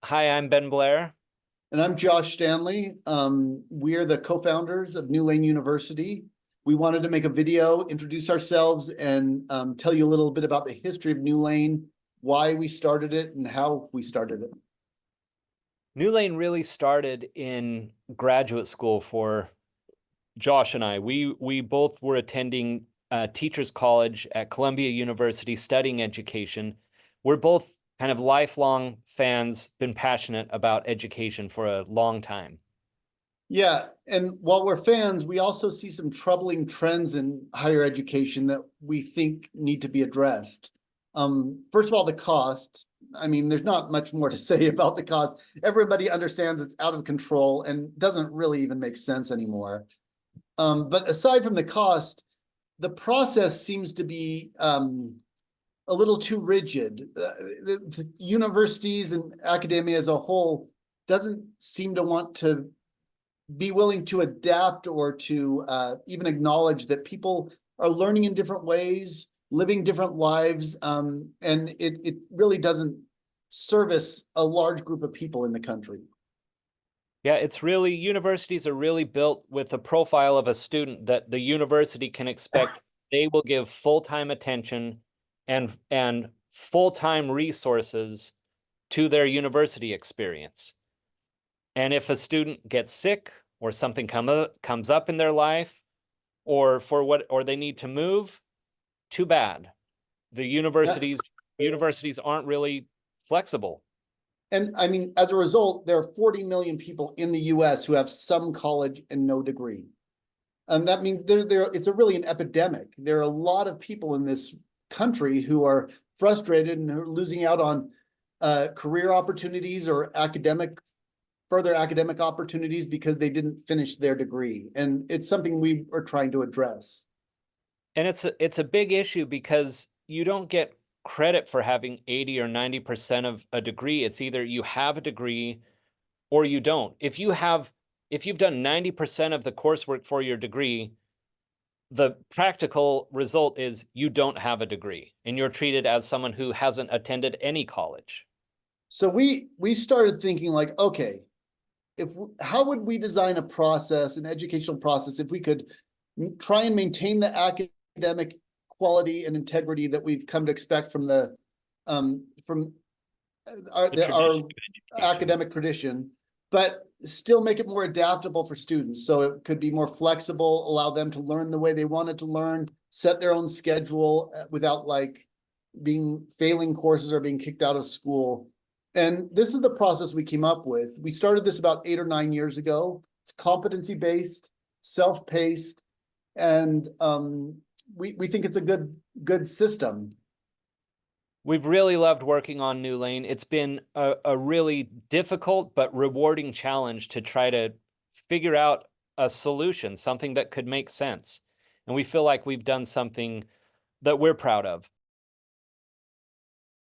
Hi, I'm Ben Blair. And I'm Josh Stanley. We're the co-founders of Newlane University. We wanted to make a video, introduce ourselves, and tell you a little bit about the history of Newlane, why we started it, and how we started it. Newlane really started in graduate school for Josh and I. We both were attending teachers college at Columbia University studying education. We're both kind of lifelong fans, been passionate about education for a long time. Yeah, and while we're fans, we also see some troubling trends in higher education that we think need to be addressed. First of all, the cost. I mean, there's not much more to say about the cost. Everybody understands it's out of control and doesn't really even make sense anymore. But aside from the cost, the process seems to be a little too rigid. The universities and academia as a whole doesn't seem to want to be willing to adapt or to even acknowledge that people are learning in different ways, living different lives, and it really doesn't service a large group of people in the country. Yeah, universities are really built with a profile of a student that the university can expect they will give full-time attention and full-time resources to their university experience. And if a student gets sick or something comes up in their life or they need to move, too bad. The universities aren't really flexible. And I mean, as a result, there are 40 million people in the US who have some college and no degree. And that means it's really an epidemic. There are a lot of people in this country who are frustrated and are losing out on career opportunities or further academic opportunities because they didn't finish their degree. And it's something we are trying to address. And it's a big issue because you don't get credit for having 80 or 90% of a degree. It's either you have a degree or you don't. If you've done 90% of the coursework for your degree, the practical result is you don't have a degree and you're treated as someone who hasn't attended any college. So we started thinking like, okay, how would we design a process, an educational process, if we could try and maintain the academic quality and integrity that we've come to expect from our academic tradition, but still make it more adaptable for students. So it could be more flexible, allow them to learn the way they wanted to learn, set their own schedule without like failing courses or being kicked out of school. And this is the process we came up with. We started this about 8 or 9 years ago. It's competency-based, self-paced, and we think it's a good system. We've really loved working on Newlane. It's been a really difficult but rewarding challenge to try to figure out a solution, something that could make sense. And we feel like we've done something that we're proud of.